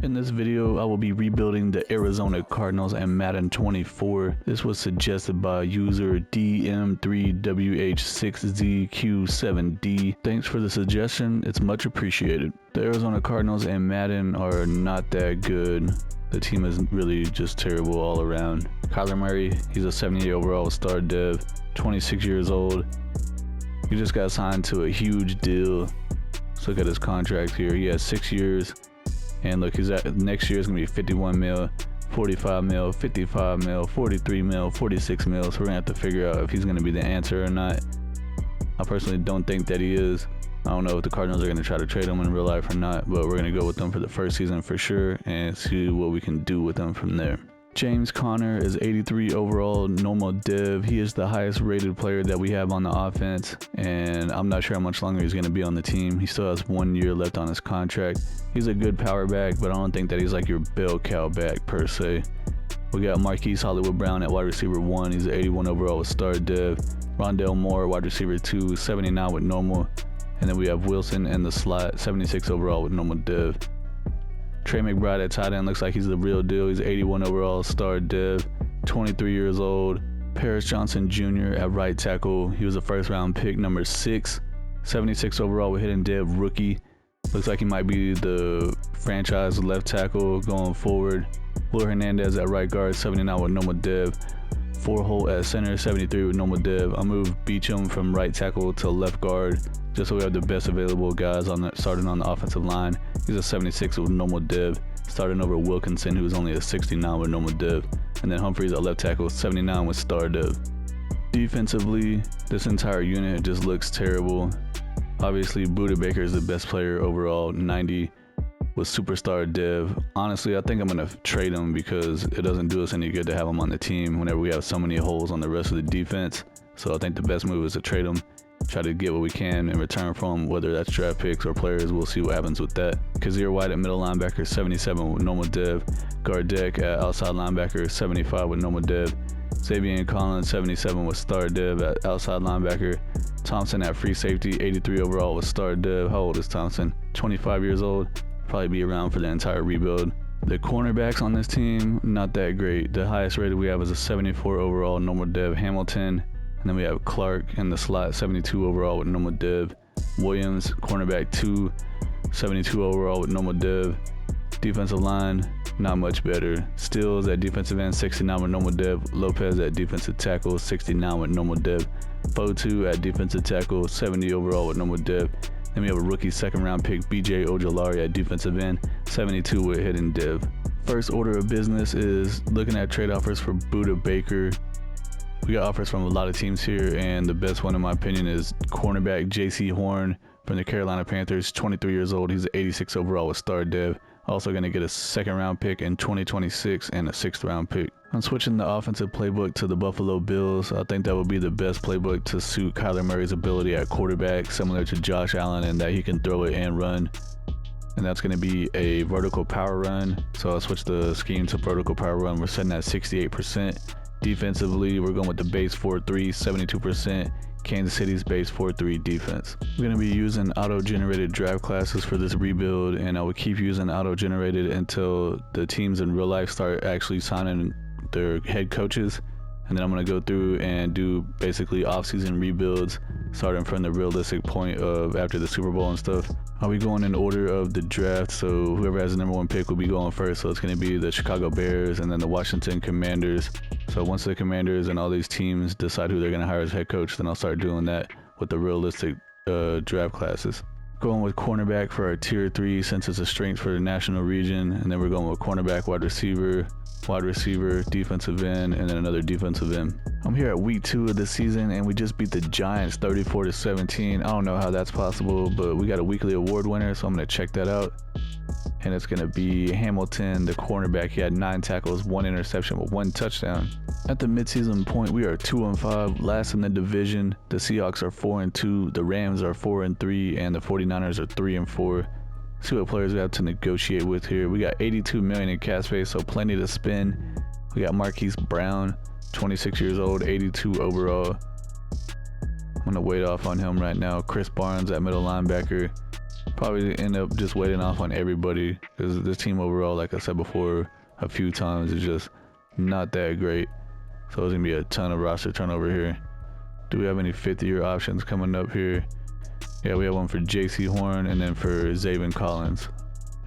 In this video, I will be rebuilding the Arizona Cardinals and Madden 24. This was suggested by user DM3WH6ZQ7D. Thanks for the suggestion, it's much appreciated. The Arizona Cardinals and Madden are not that good. The team is really just terrible all around. Kyler Murray, he's a 78 overall star dev, 26 years old. He just got signed to a huge deal. Let's look at his contract here. He has 6 years. And look, next year is going to be 51 mil, 45 mil, 55 mil, 43 mil, 46 mil. So we're going to have to figure out if he's going to be the answer or not. I personally don't think that he is. I don't know if the Cardinals are going to try to trade him in real life or not, but we're going to go with them for the first season for sure and see what we can do with them from there. James Conner is 83 overall normal dev. He is the highest rated player that we have on the offense, and I'm not sure how much longer he's going to be on the team. He still has 1 year left on his contract. He's a good power back, but I don't think that he's like your bell cow back per se. We got Marquise Hollywood Brown at wide receiver 1. He's 81 overall with star dev. Rondell Moore, wide receiver 2, 79 with normal. And then we have Wilson in the slot, 76 overall with normal dev. Trey McBride at tight end looks like he's the real deal. He's 81 overall star dev, 23 years old. Paris Johnson Jr. at right tackle. He was a first round pick, number 6, 76 overall with hidden dev rookie. Looks like he might be the franchise left tackle going forward. Will Hernandez at right guard, 79 with normal dev. 4 Holt at center, 73 with normal dev. I moved Beachum from right tackle to left guard just so we have the best available guys starting on the offensive line. He's a 76 with normal dev, starting over Wilkinson, who was only a 69 with normal dev. And then Humphreys at left tackle, 79 with star dev. Defensively, this entire unit just looks terrible. Obviously, Budda Baker is the best player overall, 90 with superstar dev. Honestly, I think I'm going to trade him because it doesn't do us any good to have him on the team whenever we have so many holes on the rest of the defense. So I think the best move is to trade him, try to get what we can in return from him, whether that's draft picks or players. We'll see what happens with that. Kazir White at middle linebacker, 77 with normal dev. Gardeck at outside linebacker, 75 with normal dev. Xavier Collins, 77 with star dev at outside linebacker. Thompson at free safety, 83 overall with star dev. How old is Thompson? 25 years old. Probably be around for the entire rebuild. The cornerbacks on this team, not that great. The highest rated we have is a 74 overall normal dev Hamilton. And then we have Clark in the slot, 72 overall with normal dev. Williams, cornerback 2, 72 overall with normal dev. Defensive line, not much better. Stills at defensive end, 69 with normal dev. Lopez at defensive tackle, 69 with normal dev. Fotu at defensive tackle, 70 overall with normal dev. Then we have a rookie second round pick, BJ Ojolari at defensive end, 72 with hidden dev. First order of business is looking at trade offers for Budda Baker. We got offers from a lot of teams here, and the best one in my opinion is cornerback J.C. Horn from the Carolina Panthers, 23 years old. He's 86 overall with star dev. Also going to get a second round pick in 2026 and a 6th round pick. I'm switching the offensive playbook to the Buffalo Bills. I think that would be the best playbook to suit Kyler Murray's ability at quarterback, similar to Josh Allen, in that he can throw it and run. And that's going to be a vertical power run. So I'll switch the scheme to vertical power run. We're setting at 68%. Defensively, we're going with the base 4-3, 72%. Kansas City's base 4-3 defense. We're going to be using auto-generated draft classes for this rebuild, and I will keep using auto-generated until the teams in real life start actually signing their head coaches. And then I'm going to go through and do basically off-season rebuilds starting from the realistic point of after the Super Bowl and stuff. I'll be going in order of the draft, so whoever has the number 1 pick will be going first. So it's going to be the Chicago Bears and then the Washington Commanders. So once the Commanders and all these teams decide who they're going to hire as head coach, then I'll start doing that with the realistic draft classes. Going with cornerback for our tier 3 since it's a strength for the national region, and then we're going with cornerback, wide receiver, defensive end, and then another defensive end. I'm here at week 2 of the season, and we just beat the Giants 34-17. I don't know how that's possible, but we got a weekly award winner, so I'm going to check that out. And it's going to be Hamilton, the cornerback. He had 9 tackles, 1 interception, with 1 touchdown. At the midseason point, we are 2-5, last in the division. The Seahawks are 4-2, the Rams are 4-3, and the 49ers are 3-4. See what players we have to negotiate with here. We got $82 million in cap space, so plenty to spend. We got Marquise Brown, 26 years old, 82 overall. I'm gonna wait off on him right now. Chris Barnes at middle linebacker. Probably end up just waiting off on everybody because this team overall, like I said before a few times, is just not that great. So there's going to be a ton of roster turnover here. Do we have any fifth-year options coming up here? Yeah, we have one for J.C. Horn and then for Zaven Collins.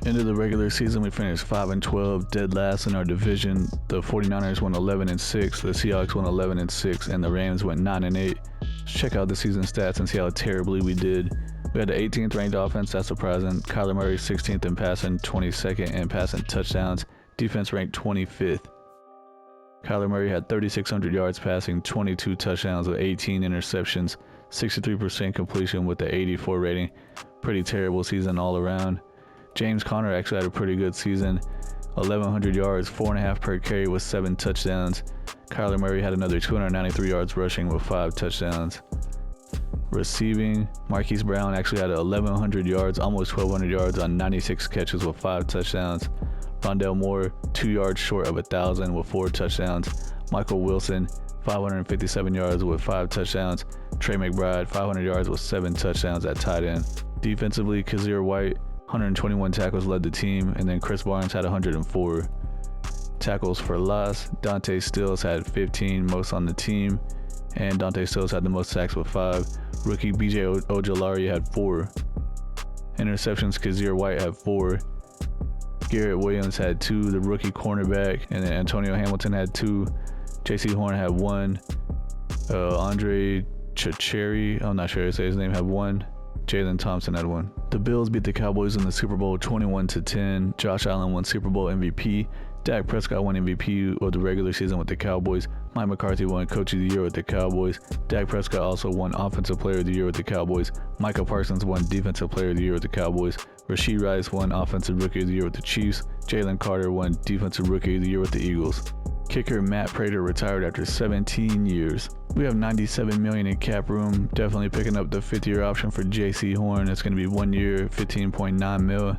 End of the regular season, we finished 5-12, dead last in our division. The 49ers went 11-6, the Seahawks went 11-6, and the Rams went 9-8. Let's check out the season stats and see how terribly we did. We had the 18th ranked offense, that's surprising. Kyler Murray 16th in passing, 22nd in passing touchdowns. Defense ranked 25th. Kyler Murray had 3,600 yards passing, 22 touchdowns with 18 interceptions, 63% completion with the 84 rating. Pretty terrible season all around. James Conner actually had a pretty good season. 1,100 yards, 4.5 per carry with 7 touchdowns. Kyler Murray had another 293 yards rushing with 5 touchdowns. Receiving, Marquise Brown actually had 1,100 yards, almost 1,200 yards on 96 catches with 5 touchdowns. Rondell Moore, 2 yards short of 1,000 with 4 touchdowns. Michael Wilson, 557 yards with 5 touchdowns. Trey McBride, 500 yards with 7 touchdowns at tight end. Defensively, Kazir White, 121 tackles led the team, and then Chris Barnes had 104. Tackles for loss, Dante Stills had 15, most on the team, and Dante Stills had the most sacks with 5. Rookie BJ Ojolari had 4. Interceptions, Kazir White had 4. Garrett Williams had 2, the rookie cornerback, and then Antonio Hamilton had 2. J.C. Horn had 1. Andre Chacheri, I'm not sure how to say his name, had 1. Jalen Thompson had 1. The Bills beat the Cowboys in the Super Bowl 21-10. Josh Allen won Super Bowl MVP. Dak Prescott won MVP of the regular season with the Cowboys. Mike McCarthy won Coach of the Year with the Cowboys. Dak Prescott also won Offensive Player of the Year with the Cowboys. Micah Parsons won Defensive Player of the Year with the Cowboys. Rashee Rice won Offensive Rookie of the Year with the Chiefs. Jalen Carter won Defensive Rookie of the Year with the Eagles. Kicker Matt Prater retired after 17 years. We have $97 million in cap room. Definitely picking up the 5th-year option for J.C. Horn. It's going to be 1 year, $15.9 million.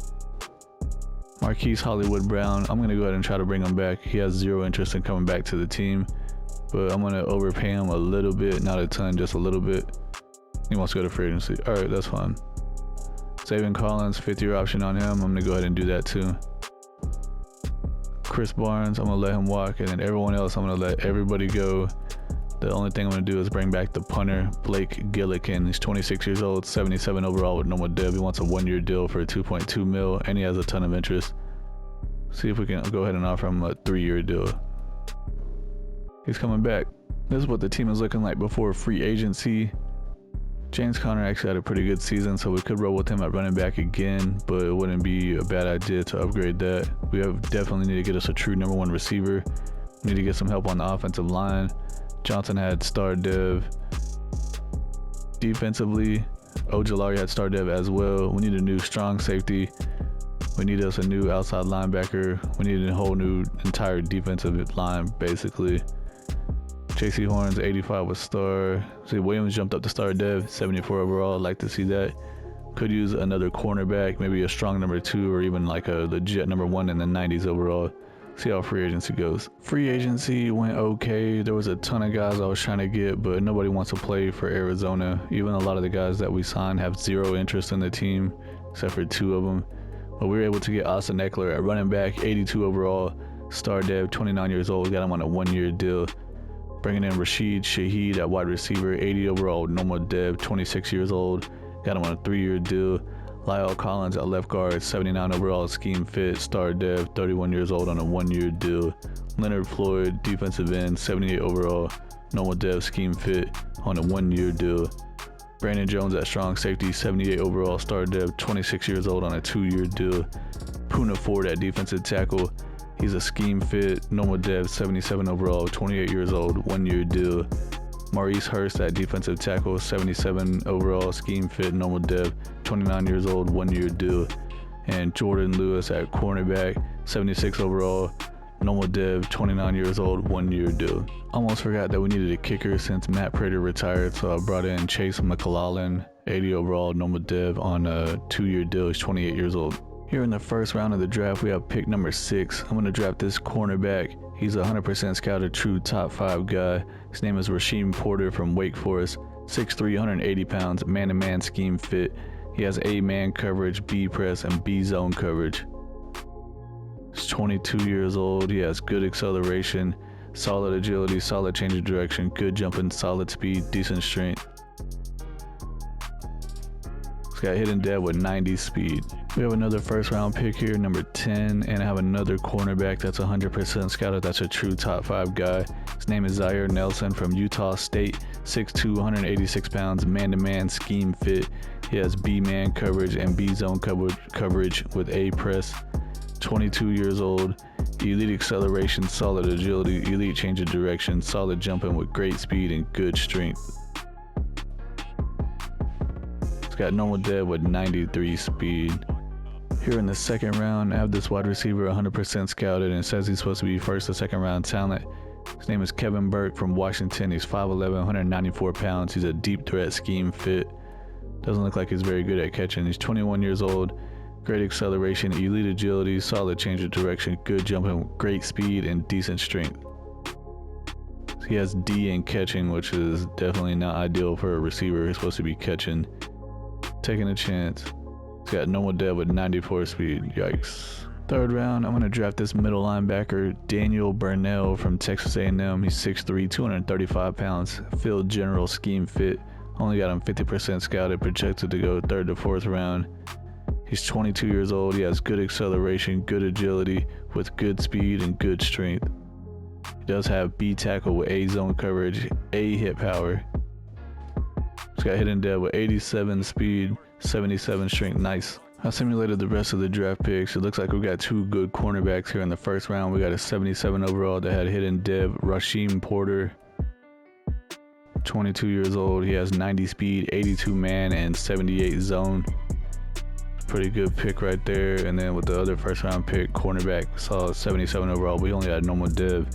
Marquise Hollywood Brown, I'm going to go ahead and try to bring him back. He has 0 interest in coming back to the team, but I'm going to overpay him a little bit, not a ton, just a little bit. He wants to go to free agency. All right, that's fine. Zaven Collins, 5th-year option on him. I'm going to go ahead and do that too. Chris Barnes, I'm going to let him walk, and then everyone else, I'm going to let everybody go. The only thing I'm going to do is bring back the punter, Blake Gillikin. He's 26 years old, 77 overall with normal dev. He wants a 1-year deal for $2.2 million, and he has a ton of interest. See if we can go ahead and offer him a 3-year deal. He's coming back. This is what the team is looking like before free agency. James Conner actually had a pretty good season, so we could roll with him at running back again, but it wouldn't be a bad idea to upgrade that. We definitely need to get us a true number 1 receiver. We need to get some help on the offensive line. Johnson had star dev. Defensively, Ojolari had star dev as well. We need a new strong safety. We need us a new outside linebacker. We need a whole new entire defensive line, basically. J.C. Horn's 85 was star. See, Williams jumped up to star dev, 74 overall. I'd like to see that. Could use another cornerback, maybe a strong number 2 or even like a legit number 1 in the 90s overall. See how free agency goes. Free agency went okay. There was a ton of guys I was trying to get, but nobody wants to play for Arizona. Even a lot of the guys that we signed have 0 interest in the team, except for 2 of them. But we were able to get Austin Eckler at running back, 82 overall, star dev, 29 years old. Got him on a 1-year deal. Bringing in Rashid Shaheed at wide receiver, 80 overall, normal dev, 26 years old. Got him on a 3-year deal. Lyle Collins at left guard, 79 overall, scheme fit, star dev, 31 years old on a 1-year deal. Leonard Floyd, defensive end, 78 overall, normal dev, scheme fit, on a 1-year deal. Brandon Jones at strong safety, 78 overall, star dev, 26 years old on a 2-year deal. Poona Ford at defensive tackle. He's a scheme fit, normal dev, 77 overall, 28 years old, 1-year deal. Maurice Hurst at defensive tackle, 77 overall, scheme fit, normal dev, 29 years old, 1-year deal. And Jordan Lewis at cornerback, 76 overall, normal dev, 29 years old, 1-year deal. Almost forgot that we needed a kicker since Matt Prater retired, so I brought in Chase McClellan, 80 overall, normal dev on a 2-year deal. He's 28 years old. Here in the first round of the draft, we have pick number 6. I'm going to draft this cornerback. He's a 100% scouted true top 5 guy. His name is Rasheem Porter from Wake Forest. 6'3", 180 pounds, man-to-man scheme fit. He has A man coverage, B press, and B zone coverage. He's 22 years old. He has good acceleration, solid agility, solid change of direction, good jumping, solid speed, decent strength. He's got hidden dead with 90 speed. We have another first round pick here, number 10, and I have another cornerback that's 100% scouted. That's a true top 5 guy. His name is Zaire Nelson from Utah State, 6'2", 186 pounds, man-to-man scheme fit. He has B-man coverage and B-zone coverage with A press. 22 years old, elite acceleration, solid agility, elite change of direction, solid jumping with great speed and good strength. He's got normal dead with 93 speed. Here in the second round, I have this wide receiver 100% scouted and it says he's supposed to be first or second round talent. His name is Kevin Burke from Washington. He's 5'11", 194 pounds. He's a deep threat scheme fit. Doesn't look like he's very good at catching. He's 21 years old. Great acceleration, elite agility, solid change of direction, good jumping, great speed, and decent strength. He has D in catching, which is definitely not ideal for a receiver. He's supposed to be catching. Taking a chance. He's got normal dead with 94 speed. Yikes. Third round, I'm going to draft this middle linebacker, Daniel Burnell from Texas A&M. He's 6'3", 235 pounds. Field general scheme fit. Only got him 50% scouted, projected to go third to fourth round. He's 22 years old. He has good acceleration, good agility, with good speed and good strength. He does have B tackle with A zone coverage, A hit power. He's got hidden dead with 87 speed, 77 strength. Nice. I simulated the rest of the draft picks. It looks like we got 2 good cornerbacks here in the first round. We got a 77 overall that had hidden dev, Rasheem Porter. 22 years old. He has 90 speed, 82 man, and 78 zone. Pretty good pick right there. And then with the other first round pick, cornerback, saw 77 overall, but he only had normal dev.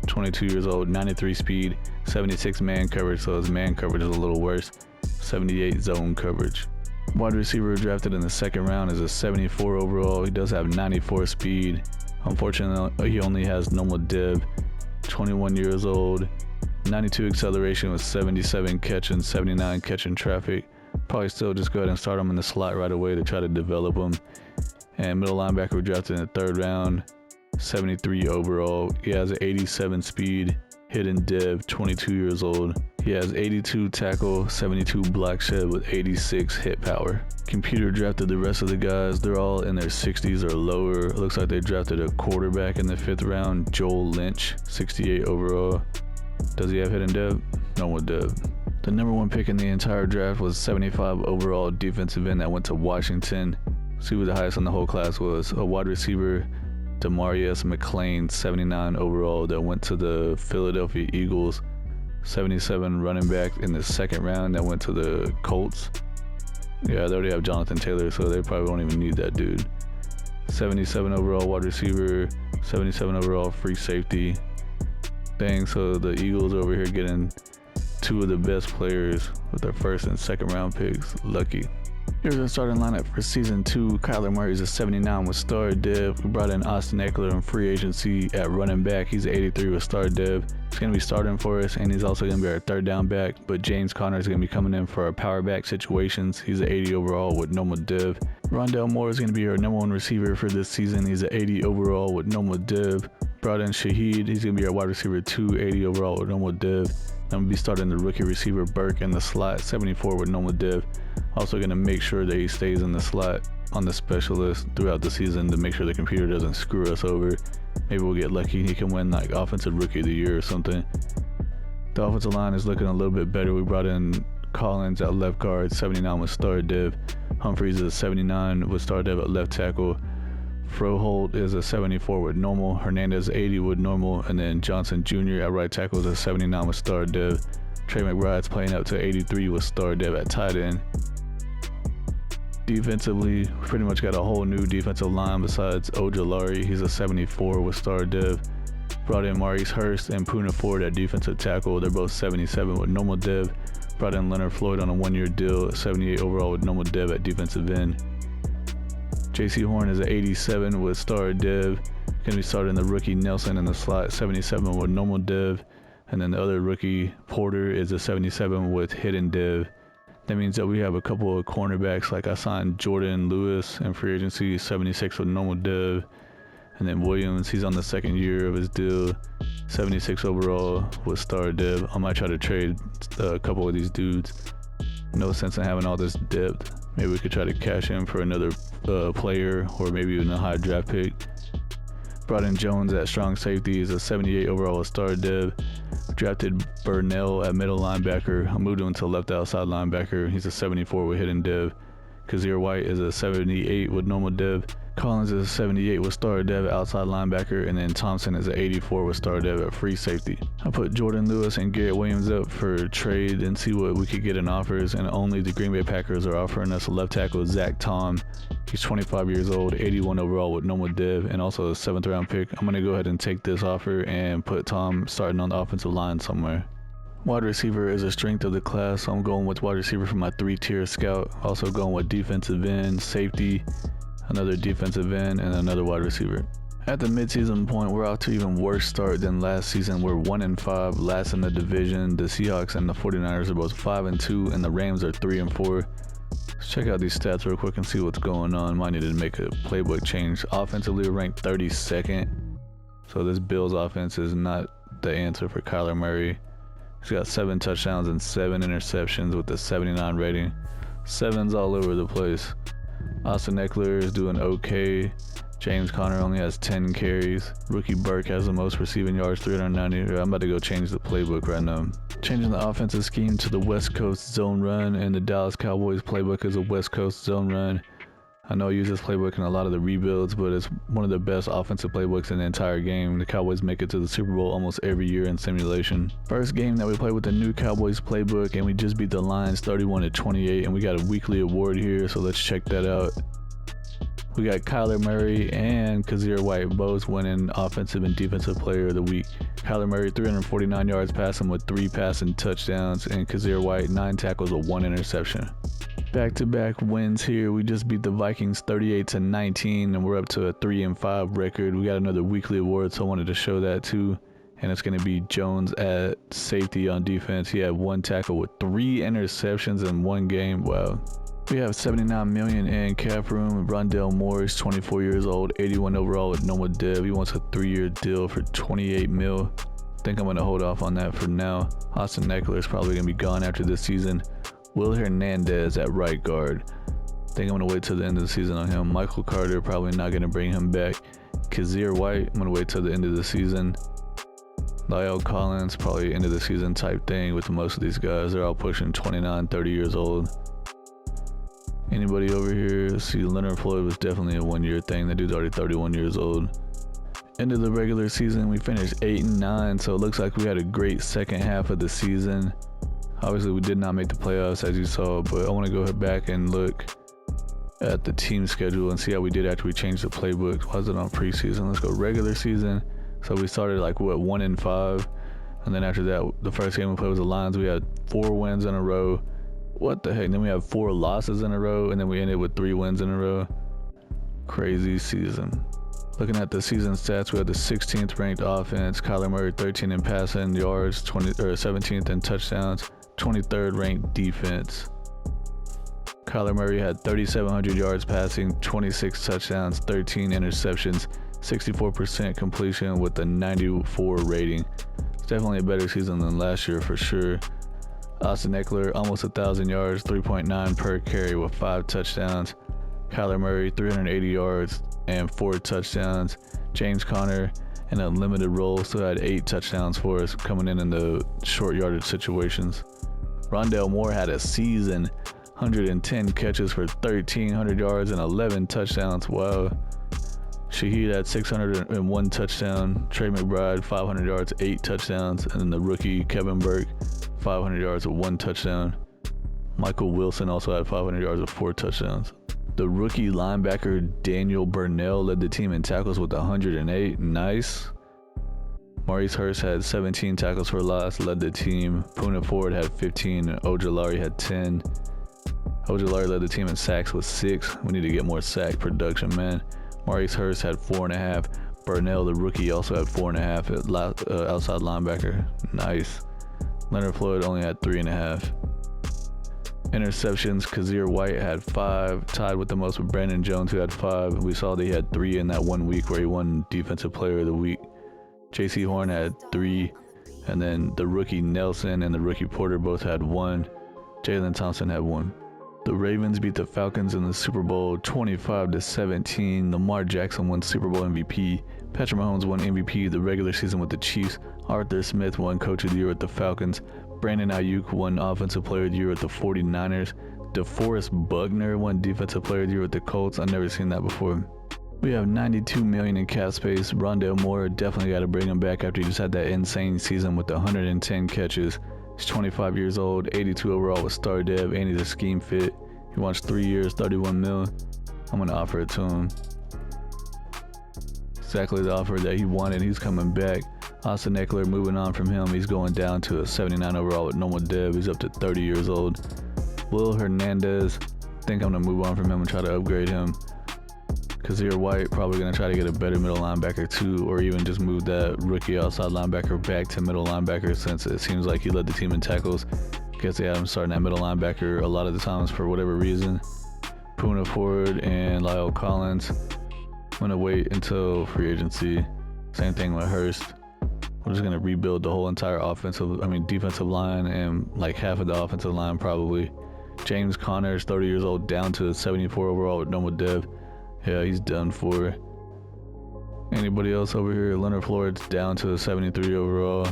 22 years old, 93 speed, 76 man coverage, so his man coverage is a little worse. 78 zone coverage. Wide receiver drafted in the second round is a 74 overall. He does have 94 speed. Unfortunately, he only has normal dev. 21 years old, 92 acceleration with 77 catching, 79 catching traffic. Probably still just go ahead and start him in the slot right away to try to develop him. And middle linebacker drafted in the third round, 73 overall. He has an 87 speed, hidden dev, 22 years old. He has 82 tackle, 72 block shed with 86 hit power. Computer drafted the rest of the guys. They're all in their 60s or lower. It looks like they drafted a quarterback in the 5th round, Joel Lynch, 68 overall. Does he have hidden dev? No dev. The number 1 pick in the entire draft was 75 overall defensive end that went to Washington. See who the highest in the whole class was. A wide receiver, Demarius McLean, 79 overall, that went to the Philadelphia Eagles. 77 running back in the second round that went to the Colts. Yeah, they already have Jonathan Taylor, so they probably won't even need that dude. 77 overall wide receiver, 77 overall free safety. Dang, so the Eagles over here getting 2 of the best players with their first and second round picks. Lucky. Here's our starting lineup for season 2. Kyler Murray's a 79 with star dev. We brought in Austin Eckler in free agency at running back. He's 83 with star dev. He's going to be starting for us, and he's also going to be our third down back. But James Conner is going to be coming in for our power back situations. He's an 80 overall with normal dev. Rondell Moore is going to be our number 1 receiver for this season. He's an 80 overall with normal dev. Brought in Shaheed. He's going to be our wide receiver 2, 80 overall with normal dev. I'm going to be starting the rookie receiver Burke in the slot, 74 with normal dev. Also going to make sure that he stays in the slot on the specialist throughout the season to make sure the computer doesn't screw us over. Maybe we'll get lucky. He can win like offensive rookie of the year or something. The offensive line is looking a little bit better. We brought in Collins at left guard, 79 with star dev. Humphreys is a 79 with star dev at left tackle. Froholt is a 74 with normal. Hernandez 80 with normal. And then Johnson Jr. at right tackle is a 79 with star dev. Trey McBride's playing up to 83 with star dev at tight end. Defensively, we pretty much got a whole new defensive line besides Ojulari. He's a 74 with star dev. Brought in Maurice Hurst and Poona Ford at defensive tackle. They're both 77 with normal dev. Brought in Leonard Floyd on a 1-year deal, 78 overall with normal dev at defensive end. JC Horn is an 87 with star dev. Gonna be starting the rookie Nelson in the slot, 77 with normal dev. And then the other rookie, Porter, is a 77 with hidden dev. That means that we have a couple of cornerbacks, like I signed Jordan Lewis in free agency, 76 with normal dev. And then Williams, he's on the second year of his deal, 76 overall with star dev. I might try to trade a couple of these dudes. No sense in having all this depth. Maybe we could try to cash in for another player, or maybe even a high draft pick. Brought in Jones at strong safety. He's a 78 overall with star dev. Drafted Burnell at middle linebacker. I moved him to left outside linebacker. He's a 74 with hidden dev. Kazir White is a 78 with normal dev. Collins is a 78 with star dev at outside linebacker, and then Thompson is an 84 with star dev at free safety. I put Jordan Lewis and Garrett Williams up for trade and see what we could get in offers, and only the Green Bay Packers are offering us a left tackle, Zach Tom. He's 25 years old, 81 overall with normal dev, and also a 7th round pick. I'm going to go ahead and take this offer and put Tom starting on the offensive line somewhere. Wide receiver is a strength of the class, so I'm going with wide receiver for my 3-tier scout. Also going with defensive end, safety, another defensive end, and another wide receiver. At the midseason point, we're off to even worse start than last season. We're 1-5, last in the division. The Seahawks and the 49ers are both 5-2, and the Rams are 3-4. Let's check out these stats real quick and see what's going on. Might need to make a playbook change. Offensively, we're ranked 32nd. So this Bills offense is not the answer for Kyler Murray. He's got 7 touchdowns and 7 interceptions with a 79 rating. 7s all over the place. Austin Eckler is doing okay. James Conner only has 10 carries. Rookie Burke has the most receiving yards, 390. I'm about to go change the playbook right now. Changing the offensive scheme to the West Coast zone run, and the Dallas Cowboys playbook is a West Coast zone run. I know I use this playbook in a lot of the rebuilds, but it's one of the best offensive playbooks in the entire game. The Cowboys make it to the Super Bowl almost every year in simulation. First game that we played with the new Cowboys playbook, and we just beat the Lions 31-28, and we got a weekly award here, so let's check that out. We got Kyler Murray and Kazir White both winning offensive and defensive player of the week. Kyler Murray 349 yards passing with 3 passing touchdowns, and Kazir White 9 tackles with 1 interception. Back-to-back wins here. We just beat the Vikings 38-19, and we're up to a 3-5 record. We got another weekly award, so I wanted to show that too. And it's going to be Jones at safety on defense. He had 1 tackle with 3 interceptions in 1 game. Wow. We have $79 million in cap room. Rondell Moore is 24 years old, 81 overall with normal dev. He wants a 3-year deal for $28 million. I think I'm going to hold off on that for now. Austin Eckler is probably going to be gone after this season. Will Hernandez at right guard. I think I'm going to wait till the end of the season on him. Michael Carter, probably not going to bring him back. Kazir White, I'm going to wait till the end of the season. Lyle Collins, probably end of the season type thing with most of these guys. They're all pushing 29, 30 years old. Anybody over here? See, Leonard Floyd was definitely a 1-year thing. That dude's already 31 years old. End of the regular season, we finished 8-9, so it looks like we had a great second half of the season. Obviously, we did not make the playoffs, as you saw, but I want to go back and look at the team schedule and see how we did after we changed the playbook. Why is it on preseason? Let's go regular season. So we started 1-5, and then after that, the first game we played was the Lions. We had 4 wins in a row. What the heck? Then we have 4 losses in a row, and then we ended with 3 wins in a row. Crazy season. Looking at the season stats, we had the 16th ranked offense. Kyler Murray 13 in passing yards, 17th in touchdowns. 23rd ranked defense. Kyler Murray had 3,700 yards passing, 26 touchdowns, 13 interceptions, 64% completion with a 94 rating. It's definitely a better season than last year for sure. Austin Eckler, almost 1,000 yards, 3.9 per carry with 5 touchdowns. Kyler Murray, 380 yards and 4 touchdowns. James Conner, in a limited role, still had 8 touchdowns for us coming in the short yardage situations. Rondell Moore had a season, 110 catches for 1,300 yards and 11 touchdowns. Wow. Shaheed had 601 touchdown. Trey McBride, 500 yards, 8 touchdowns. And then the rookie, Kevin Burke, 500 yards with 1 touchdown. Michael Wilson also had 500 yards with 4 touchdowns. The rookie linebacker, Daniel Burnell, led the team in tackles with 108. Nice. Maurice Hurst had 17 tackles for loss, led the team. Poona Ford had 15, and Ojulari had 10. Ojulari led the team in sacks with 6. We need to get more sack production, man. Maurice Hurst had 4.5. Burnell, the rookie, also had 4.5 at outside linebacker. Nice. Leonard Floyd only had 3.5. Interceptions, Kazir White had 5, tied with the most with Brandon Jones, who had 5. We saw that he had 3 in that 1 week where he won Defensive Player of the Week. J.C. Horn had 3, and then the rookie Nelson and the rookie Porter both had 1. Jalen Thompson had 1. The Ravens beat the Falcons in the Super Bowl 25-17. Lamar Jackson won Super Bowl MVP. Patrick Mahomes won MVP the regular season with the Chiefs. Arthur Smith won Coach of the Year with the Falcons. Brandon Ayuk won Offensive Player of the Year with the 49ers. DeForest Buckner won Defensive Player of the Year with the Colts. I've never seen that before. We have $92 million in cap space. Rondale Moore, definitely got to bring him back after he just had that insane season with 110 catches. He's 25 years old, 82 overall with Star Dev, and he's a scheme fit. He wants 3 years, $31 million. I'm going to offer it to him. Exactly the offer that he wanted. He's coming back. Austin Eckler, moving on from him. He's going down to a 79 overall with normal dev. He's up to 30 years old. Will Hernandez, I think I'm going to move on from him and try to upgrade him. Kazir White, probably going to try to get a better middle linebacker too, or even just move that rookie outside linebacker back to middle linebacker, since it seems like he led the team in tackles. Guess they had him starting at middle linebacker a lot of the times for whatever reason. Poona Ford and Lyle Collins. I'm going to wait until free agency. Same thing with Hurst. We're just going to rebuild the whole entire defensive line and like half of the offensive line probably. James Conner, 30 years old, down to 74 overall with normal dev. Yeah, he's done for. Anybody else over here? Leonard Floyd's down to 73 overall.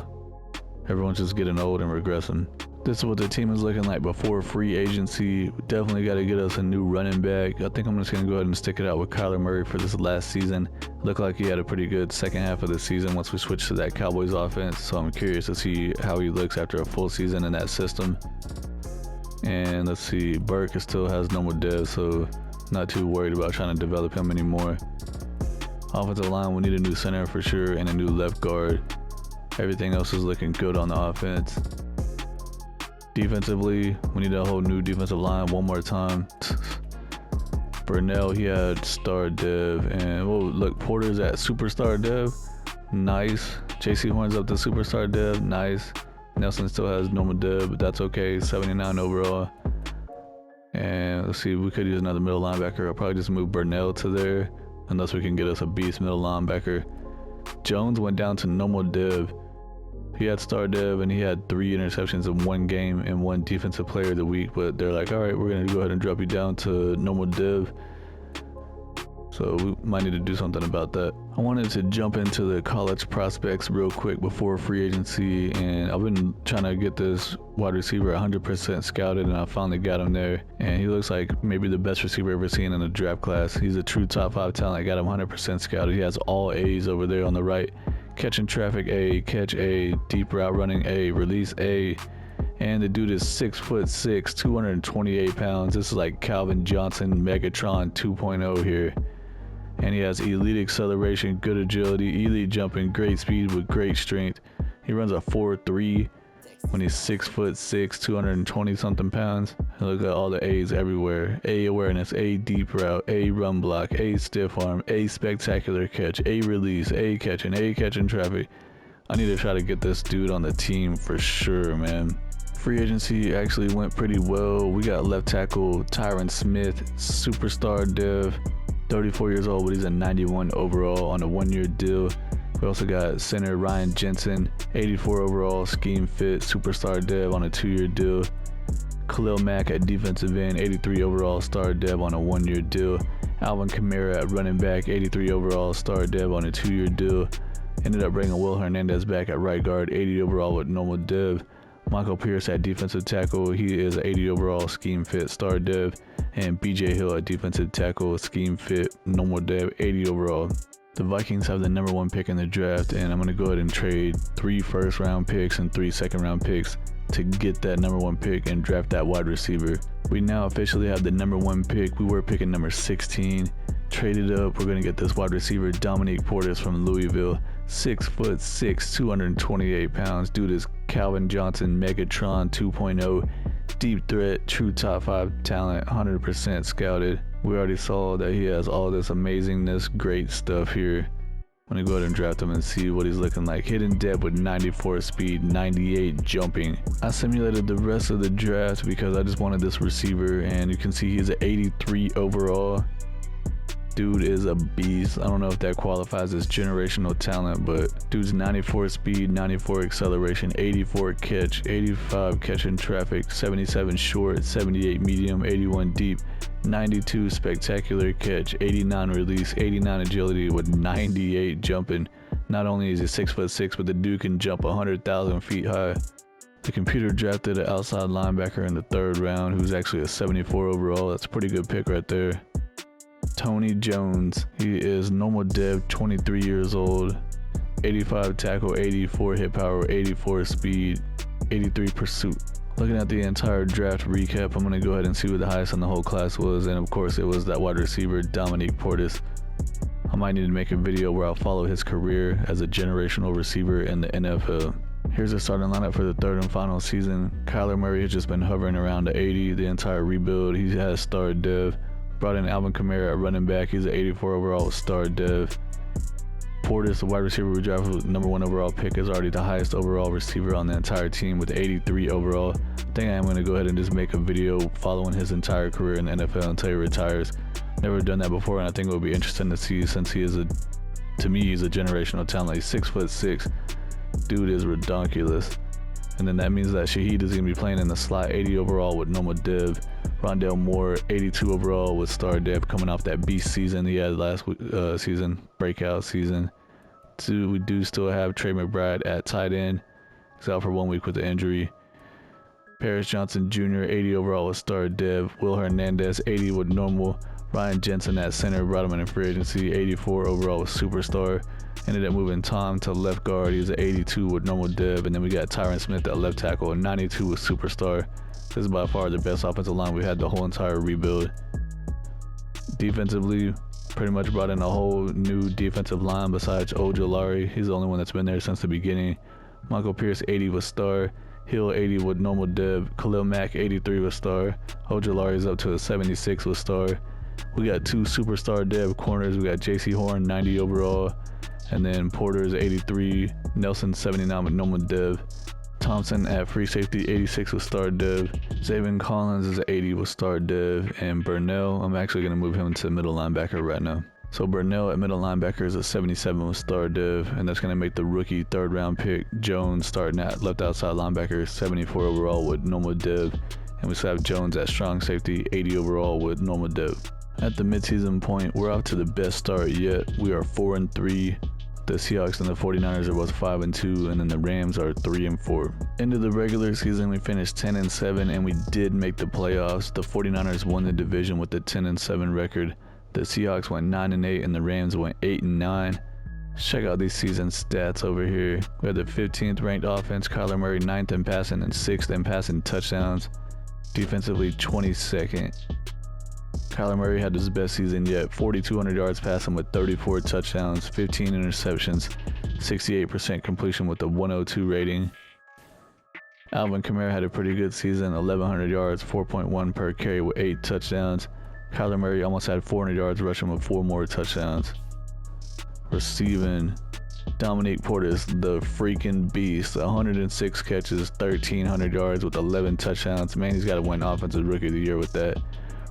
Everyone's just getting old and regressing. This is what the team is looking like before free agency. We definitely got to get us a new running back. I think I'm just going to go ahead and stick it out with Kyler Murray for this last season. Looked like he had a pretty good second half of the season once we switched to that Cowboys offense. So I'm curious to see how he looks after a full season in that system. And let's see, Burke still has normal dev, so not too worried about trying to develop him anymore. Offensive line, we need a new center for sure and a new left guard. Everything else is looking good on the offense. Defensively, we need a whole new defensive line one more time. Burnell, he had star dev, and oh look, Porter's at superstar dev. Nice. JC Horn's up to superstar dev. Nice. Nelson still has normal dev, but that's okay. 79 overall. And let's see, we could use another middle linebacker. I'll probably just move Burnell to there, unless we can get us a beast middle linebacker. Jones went down to normal dev. He had star dev and he had 3 interceptions in 1 game and 1 defensive player of the week, but they're like, all right, we're going to go ahead and drop you down to normal dev. So we might need to do something about that. I wanted to jump into the college prospects real quick before free agency, and I've been trying to get this wide receiver 100% scouted, and I finally got him there. And he looks like maybe the best receiver ever seen in a draft class. He's a true top 5 talent. I got him 100% scouted. He has all A's over there on the right. Catching traffic A, catch A, deep route running A, release A. And the dude is 6'6", 228 pounds. This is like Calvin Johnson, Megatron 2.0 here. And he has elite acceleration, good agility, elite jumping, great speed with great strength. He runs a 4.3 when he's 6'6", 220 something pounds. And look at all the A's everywhere. A awareness, A deep route, A run block, A stiff arm, A spectacular catch, A release, A catching traffic. I need to try to get this dude on the team for sure, man. Free agency actually went pretty well. We got left tackle Tyron Smith, superstar dev. 34 years old, but he's a 91 overall on a 1-year deal. We also got center Ryan Jensen, 84 overall, scheme fit, superstar dev on a 2-year deal. Khalil Mack at defensive end, 83 overall, star dev on a 1-year deal. Alvin Kamara at running back, 83 overall, star dev on a 2-year deal. Ended up bringing Will Hernandez back at right guard, 80 overall with normal dev. Michael Pierce at defensive tackle, he is 80 overall, scheme fit, star dev. And BJ Hill at defensive tackle, scheme fit, normal dev, 80 overall. The Vikings have the number 1 pick in the draft, and I'm going to go ahead and trade 3 first-round picks and 3 second-round picks to get that number 1 pick and draft that wide receiver. We now officially have the number 1 pick. We were picking number 16. Traded up, we're going to get this wide receiver, Dominique Portis from Louisville. 6'6", 228 pounds. Dude is Calvin Johnson, Megatron 2.0. Deep threat, true top 5 talent, 100% scouted. We already saw that he has all this amazingness, great stuff here. I'm gonna go ahead and draft him and see what he's looking like. Hidden depth with 94 speed, 98 jumping. I simulated the rest of the draft because I just wanted this receiver, and you can see he's an 83 overall. Dude is a beast. I don't know if that qualifies as generational talent, but dude's 94 speed, 94 acceleration, 84 catch, 85 catching traffic, 77 short, 78 medium, 81 deep, 92 spectacular catch, 89 release, 89 agility with 98 jumping. Not only is he 6'6", but the dude can jump 100,000 feet high. The computer drafted an outside linebacker in the 3rd round who's actually a 74 overall. That's a pretty good pick right there. Tony Jones. He is normal dev, 23 years old, 85 tackle, 84 hit power, 84 speed, 83 pursuit. Looking at the entire draft recap, I'm going to go ahead and see what the highest in the whole class was, and of course it was that wide receiver, Dominique Portis. I might need to make a video where I'll follow his career as a generational receiver in the NFL. Here's the starting lineup for the 3rd and final season. Kyler Murray has just been hovering around the 80 the entire rebuild. He has star dev. Brought in Alvin Kamara at running back. He's an 84 overall with star dev. Portis, the wide receiver we drafted with #1 overall pick, is already the highest overall receiver on the entire team with 83 overall. I think I am going to go ahead and just make a video following his entire career in the NFL until he retires. Never done that before, and I think it would be interesting to see since he is to me, he's a generational talent. He's 6'6". Dude is redonkulous. And then that means that Shaheed is going to be playing in the slot, 80 overall with normal dev. Rondell Moore, 82 overall with star dev, coming off that beast season he had last season, breakout season. We do still have Trey McBride at tight end. He's out for 1 week with the injury. Paris Johnson Jr., 80 overall with star dev. Will Hernandez, 80 with normal. Ryan Jensen at center, brought him in free agency, 84 overall with superstar. Ended up moving Tom to left guard. He's at 82 with normal dev. And then we got Tyron Smith at left tackle, 92 with superstar. This is by far the best offensive line we had the whole entire rebuild. Defensively, pretty much brought in a whole new defensive line besides Ojulari. He's the only one that's been there since the beginning. Michael Pierce, 80 with star. Hill, 80 with normal dev. Khalil Mack, 83 with star. Ojulari is up to a 76 with star. We got 2 superstar dev corners. We got J.C. Horn, 90 overall. And then Porter is 83. Nelson, 79 with normal dev. Thompson at free safety, 86 with star dev. Zaven Collins is 80 with star dev. And Burnell, I'm actually going to move him to middle linebacker right now. So Burnell at middle linebacker is a 77 with star dev. And that's going to make the rookie 3rd round pick Jones starting at left outside linebacker, 74 overall with normal dev. And we still have Jones at strong safety, 80 overall with normal dev. At the midseason point, we're off to the best start yet. We are 4-3. The Seahawks and the 49ers are both 5-2, and then the Rams are 3-4. Into the regular season, we finished 10-7, and we did make the playoffs. The 49ers won the division with the 10-7 record. The Seahawks went 9-8, and the Rams went 8-9. Check out these season stats over here. We had the 15th ranked offense, Kyler Murray 9th in passing and 6th in passing touchdowns. Defensively, 22nd. Kyler Murray had his best season yet, 4,200 yards passing with 34 touchdowns, 15 interceptions, 68% completion with a 102 rating. Alvin Kamara had a pretty good season, 1,100 yards, 4.1 per carry with 8 touchdowns. Kyler Murray almost had 400 yards rushing with 4 more touchdowns. Receiving, Dominique Portis, the freaking beast, 106 catches, 1,300 yards with 11 touchdowns. Man, he's got to win Offensive Rookie of the Year with that.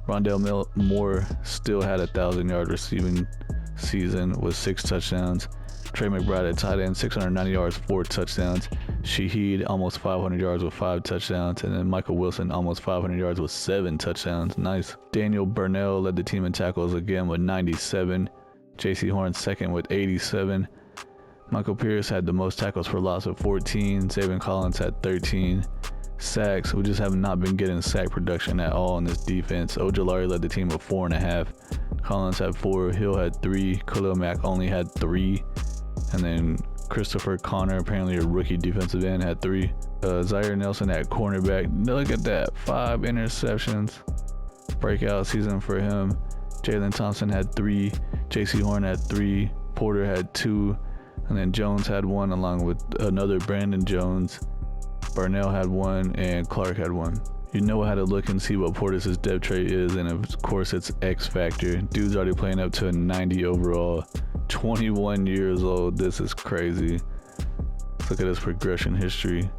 Rondell Moore still had a 1,000-yard receiving season with 6 touchdowns. Trey McBride at tight end, 690 yards, 4 touchdowns. Shaheed almost 500 yards with 5 touchdowns. And then Michael Wilson almost 500 yards with 7 touchdowns. Nice. Daniel Burnell led the team in tackles again with 97. J.C. Horn second with 87. Michael Pierce had the most tackles for loss with 14. Zaven Collins had 13. Sacks, we just have not been getting sack production at all in this defense. Ojulari led the team with 4.5. Collins had 4. Hill had 3. Khalil Mack only had 3. And then Christopher Connor, apparently a rookie defensive end, had 3. Zaire Nelson at cornerback. Look at that. 5 interceptions. Breakout season for him. Jalen Thompson had 3. J.C. Horn had 3. Porter had 2. And then Jones had 1 along with another Brandon Jones. Burnell had 1 and Clark had 1. You know how to look and see what Portis' depth trait is, and of course it's X Factor. Dude's already playing up to a 90 overall. 21 years old. This is crazy. Let's look at his progression history.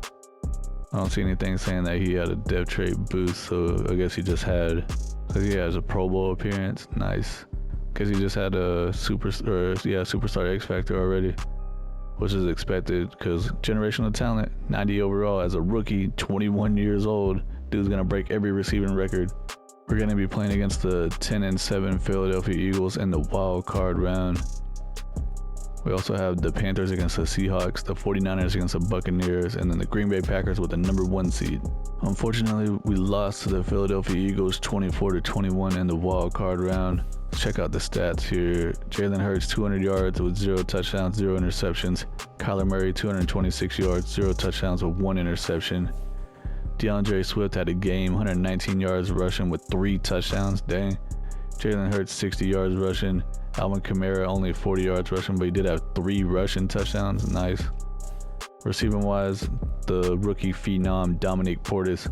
I don't see anything saying that he had a depth trait boost, so I guess he just had, because he has a Pro Bowl appearance. Nice. Because he just had a superstar X Factor already, which is expected because generational talent, 90 overall as a rookie, 21 years old. Dude's gonna break every receiving record. We're gonna be playing against the 10-7 Philadelphia Eagles in the wild card round. We also have the Panthers against the Seahawks, the 49ers against the Buccaneers, and then the Green Bay Packers with the #1 seed. Unfortunately, we lost to the Philadelphia Eagles 24-21 in the wild card round. Let's check out the stats here. Jalen Hurts 200 yards with 0 touchdowns, 0 interceptions. Kyler Murray 226 yards, 0 touchdowns with 1 interception. DeAndre Swift had a game, 119 yards rushing with 3 touchdowns. Dang. Jalen Hurts 60 yards rushing. Alvin Kamara only 40 yards rushing, but he did have 3 rushing touchdowns. Nice. Receiving wise, the rookie phenom Dominique Portis,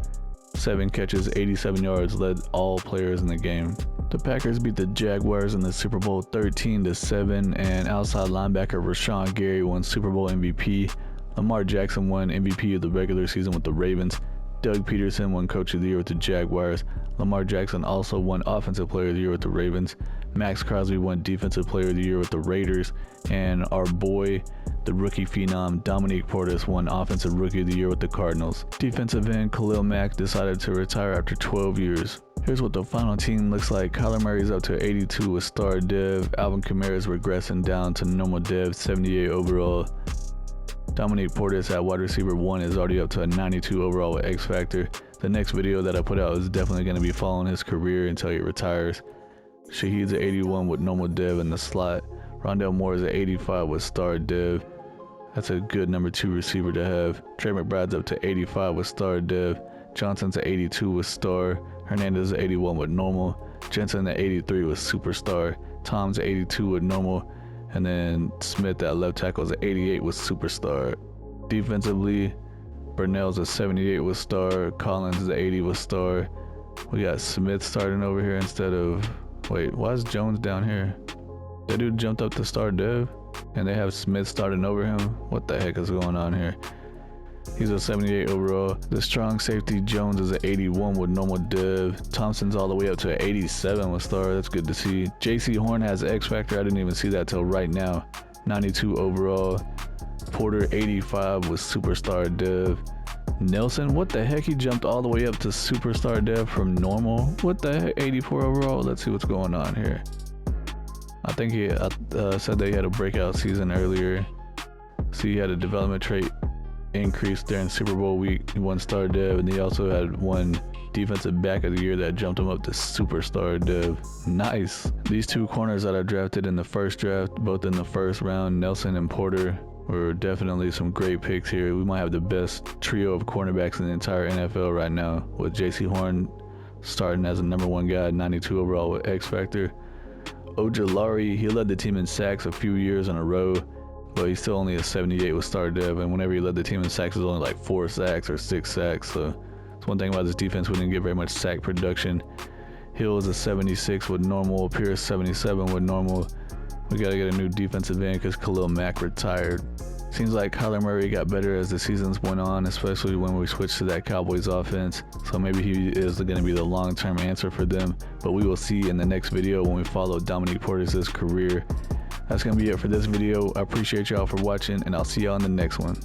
7 catches, 87 yards, led all players in the game. The Packers beat the Jaguars in the Super Bowl 13-7, and outside linebacker Rashawn Gary won Super Bowl MVP. Lamar Jackson won MVP of the regular season with the Ravens. Doug Peterson won Coach of the Year with the Jaguars. Lamar Jackson also won Offensive Player of the Year with the Ravens. Max Crosby won Defensive Player of the Year with the Raiders. And our boy, the rookie phenom Dominique Portis, won Offensive Rookie of the Year with the Cardinals. Defensive end Khalil Mack decided to retire after 12 years. Here's what the final team looks like. Kyler Murray's up to 82 with star dev. Alvin Kamara's regressing down to normal dev, 78 overall. Dominique Portis at wide receiver 1 is already up to a 92 overall with X Factor. The next video that I put out is definitely going to be following his career until he retires. Shaheed's at 81 with normal dev in the slot. Rondell Moore is at 85 with star dev. That's a good #2 receiver to have. Trey McBride's up to 85 with star dev. Johnson's at 82 with star. Hernandez at 81 with normal. Jensen at 83 with superstar. Tom's at 82 with normal. And then Smith at left tackle is at 88 with superstar. Defensively, Burnell's at 78 with star. Collins is at 80 with star. We got Smith starting over here instead of... Wait, why is Jones down here? That dude jumped up to star dev, and they have Smith starting over him. What the heck is going on here? He's a 78 overall. The strong safety Jones is at 81 with normal dev. Thompson's all the way up to 87 with star. That's good to see. JC Horn has X Factor. I didn't even see that till right now. 92 overall. Porter 85 with superstar dev. Nelson, what the heck? He jumped all the way up to superstar dev from normal. What the heck? 84 overall. Let's see what's going on here. I think he said that he had a breakout season earlier. See, he had a development trait increase during Super Bowl week. He won star dev, and he also had one defensive back of the year that jumped him up to superstar dev. Nice. These 2 corners that I drafted in the first draft, both in the first round, Nelson and Porter, were definitely some great picks here. We might have the best trio of cornerbacks in the entire NFL right now, with JC Horn starting as a #1 guy, 92 overall with X Factor. Ojulari, he led the team in sacks a few years in a row, but he's still only a 78 with star dev, and whenever he led the team in sacks, it was only like 4 sacks or 6 sacks. So it's one thing about this defense, we didn't get very much sack production. Hill is a 76 with normal. Pierce 77 with normal. We got to get a new defensive end because Khalil Mack retired. Seems like Kyler Murray got better as the seasons went on, especially when we switched to that Cowboys offense. So maybe he is going to be the long-term answer for them. But we will see in the next video when we follow Dominique Portis' career. That's going to be it for this video. I appreciate y'all for watching, and I'll see y'all in the next one.